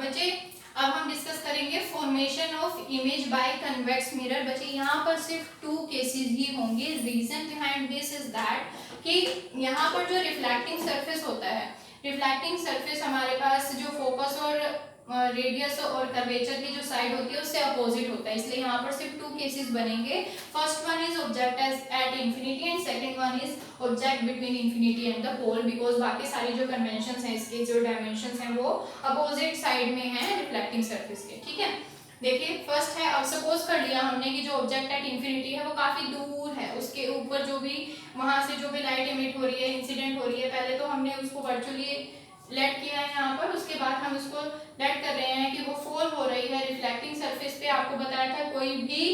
बच्चे अब हम डिस्कस करेंगे formation of image by convex mirror. बच्चे यहाँ पर सिर्फ 2 केसेस ही होंगे। Reason behind this is that कि यहाँ पर जो रिफ्लेक्टिंग सरफेस होता है, रिफ्लेक्टिंग सरफेस हमारे पास जो फोकस और रेडियस और कर्वेचर की जो साइड होती है उससे अपोजिट होता है, इसलिए यहाँ पर सिर्फ 2 केसेस बनेंगे। First one is object at infinity and second one is object between infinity and the pole, because बाकी सारी जो कन्वेंशंस हैं, इसके जो डायमेंशंस हैं वो अपोजिट साइड में हैं रिफ्लेक्टिंग सरफेस के। ठीक है, देखिए फर्स्ट है, अब सपोज कर लिया हमने कि जो ऑब्जेक्ट एट इंफिनिटी है वो काफी दूर है, उसके ऊपर जो भी वहां से जो भी लाइट इमिट हो रही है, इंसिडेंट हो रही है, पहले तो हमने उसको वर्चुअली लेट किया है यहाँ पर, उसके बाद हम उसको लेट कर रहे हैं कि वो फॉल हो रही है रिफ्लेक्टिंग सरफेस पे। आपको बताया था कोई भी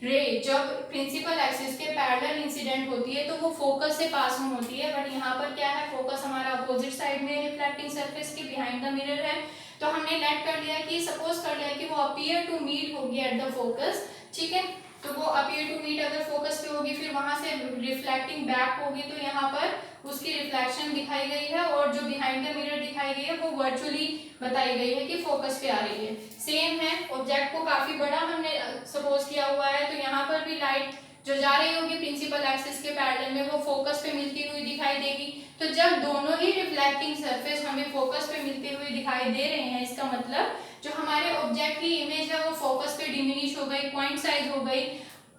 रे जब प्रिंसिपल एक्सिस के पैरेलल इंसिडेंट होती है तो वो फोकस से पास ऑन होती है, बट यहाँ पर क्या है, फोकस हमारा अपोजिट साइड में रिफ्लेक्टिंग सरफेस के बिहाइंड द मिरर है। तो हमने लेट कर लिया कि सपोज कर लिया कि वो अपीयर टू मीट होगी एट द फोकस। ठीक है, तो वो अपीयर टू मीट अगर फोकस पे होगी, फिर वहां से रिफ्लेक्टिंग बैक होगी, तो यहाँ पर उसकी रिफ्लेक्शन दिखाई गई है और जो बिहाइंड द मिरर दिखाई गई है वो वर्चुअली बताई गई है कि फोकस पे आ रही है। सेम है, ऑब्जेक्ट को काफी बड़ा हमने सपोज किया हुआ है, तो यहाँ पर भी लाइट जो जा रही होगी प्रिंसिपल एक्सिस के पैरेलल में वो फोकस पे मिलती हुई दिखाई देगी। तो जब दोनों ही रिफ्लेक्टिंग सरफेस हमें फोकस पे मिलते हुए दिखाई दे रहे हैं, इसका मतलब जो हमारे ऑब्जेक्ट की इमेज है वो फोकस पे डिमिनिश हो गई, पॉइंट साइज हो गई।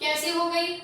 कैसे हो गई?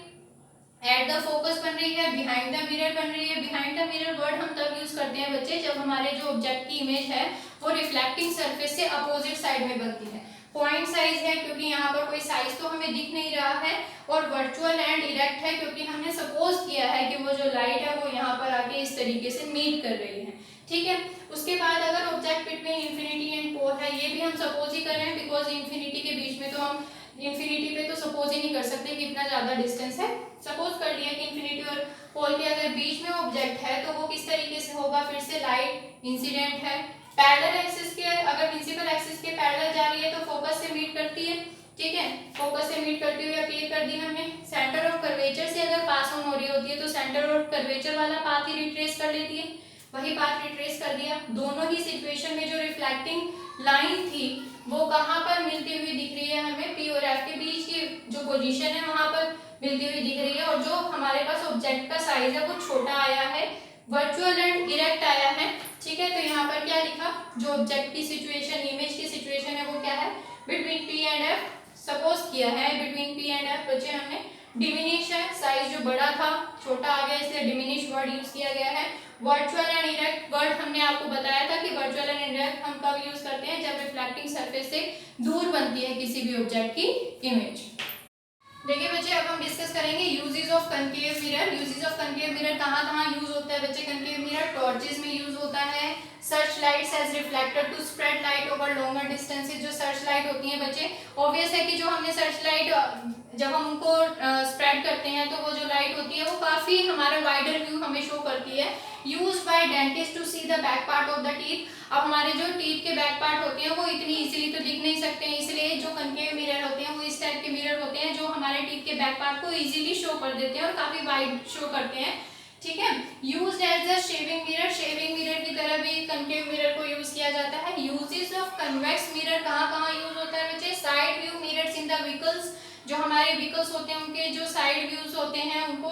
एट द फोकस बन रही है, बिहाइंड द मिरर बन रही है। बिहाइंड द मिरर वर्ड हम तब यूज करते हैं बच्चे जब हमारे जो ऑब्जेक्ट की इमेज है वो रिफ्लेक्टिंग सरफेस से अपोजिट साइड में बनती है। पॉइंट साइज है क्योंकि यहाँ पर कोई साइज तो हमें दिख नहीं रहा है, और वर्चुअल एंड इरेक्ट है क्योंकि हमने सपोज किया है कि वो जो लाइट है वो यहाँ पर आके इस तरीके से मीट कर रही है। ठीक है, उसके बाद अगर object between infinity and pole है, ये भी हम सपोज ही कर रहे हैं बिकॉज इंफिनिटी के बीच में तो हम इंफिनिटी पे तो सपोज ही नहीं कर सकते कि इतना ज्यादा डिस्टेंस है। सपोज कर लिया कि इंफिनिटी और पोल के अगर बीच में ऑब्जेक्ट है तो वो किस तरीके से होगा, फिर से लाइट इंसिडेंट है, पैरेलल एक्सिस के, अगर प्रिंसिपल एक्सिस के पैरेलल जा रही है तो फोकस से मीट करती है। ठीक है, फोकस से मीट करती हुई अपीयर कर दी हमने। सेंटर ऑफ कर्वेचर से अगर पास ऑन हो रही होती है तो सेंटर ऑफ कर्वेचर वाला पाथ ही रिट्रेस कर लेती है, वही पाथ रिट्रेस कर दिया। दोनों ही सिचुएशन में जो रिफ्लेक्टिंग लाइन थी वो कहाँ पर मिलती हुई दिख रही है हमें, पी और एफ के बीच की जो पोजीशन है वहां पर मिलती हुई दिख रही है, और जो हमारे पास ऑब्जेक्ट का साइज है वो छोटा आया है, वर्चुअल एंड इरेक्ट आया है। ठीक है, तो यहाँ पर क्या लिखा, जो ऑब्जेक्ट की सिचुएशन, इमेज की सिचुएशन है वो क्या है, between P and F suppose किया है, बिटवीन पी एंड एफ बच्चे हमने डिमिनिश है, साइज जो बड़ा था छोटा आ गया, इसलिए डिमिनिश वर्ड यूज किया गया है। वर्चुअल एंड इरेक्ट वर्ड हमने आपको बताया था कि वर्चुअल एंड इरेक्ट हम कब यूज करते हैं, जब रिफ्लेक्टिंग सरफेस से दूर बनती है किसी भी ऑब्जेक्ट की इमेज। देखिए बच्चे अब हम डिस्कस करेंगे uses of concave mirror. Uses of concave mirror कहाँ यूज होता है बच्चे? कनकेव मिरर टॉर्चेस में यूज होता है, search lights as reflector to spread light over longer distances. जो सर्च लाइट होती है बच्चे, ऑब्वियस है कि जो हमने सर्च लाइट जब हम उनको स्प्रेड करते हैं तो वो जो लाइट होती है वो काफी हमारा वाइडर व्यू हमें शो करती है। Used by dentist to see the back part of the teeth. अब हमारे जो टीथ के बैक पार्ट होते हैं वो इतनी इजीली तो दिख नहीं सकते हैं, इसलिए जो कनकेव मिरर होते हैं वो इस टाइप के मिरर होते हैं जो हमारे टीथ के बैक पार्ट को इजीली शो कर देते हैं और काफी वाइड शो करते हैं। ठीक है, used as a shaving mirror. Shaving mirror की तरह भी कनकेव मिरर को यूज किया जाता है। यूजेस ऑफ कन्वेक्स मिरर कहाँ यूज होता है बच्चे? Side view mirrors in the vehicles. जो हमारे व्हीकल्स होते हैं उनके जो साइड व्यूज होते हैं उनको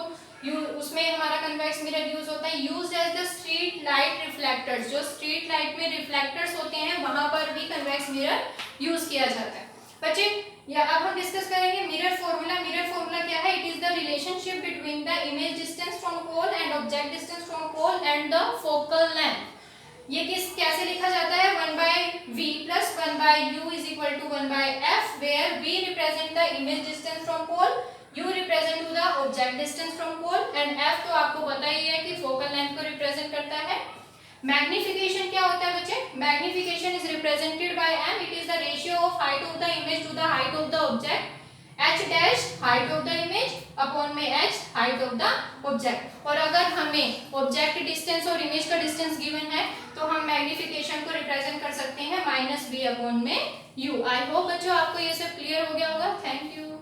उसमें हमारा कन्वेक्स मिरर यूज होता है। Use as the street light reflectors. जो स्ट्रीट लाइट में रिफ्लेक्टर्स होते हैं वहां पर भी कन्वेक्स मिरर यूज किया जाता है। बच्चे या अब हम डिस्कस करेंगे मिरर फॉर्मूला। मिरर फॉर्मूला क्या है? It is the relationship between the image distance from pole and object distance from pole and the focal length. ये कैसे लिखा जाता है? 1/v plus 1/u is equal to 1/f, where v represent the image distance from pole, u represent to the object distance from pole and f तो आपको पता ही है कि focal length को represent करता है। मैग्निफिकेशन क्या होता है बच्चे? Magnification is represented by m, it is the ratio of height of the image to the height of the object. h dash height of the image upon में h height of the object. और अगर हमें object distance और image का distance given है तो हम magnification को रिप्रेजेंट कर सकते हैं -b अपॉन में u। आई होप बच्चों आपको ये सब क्लियर हो गया होगा। Thank you.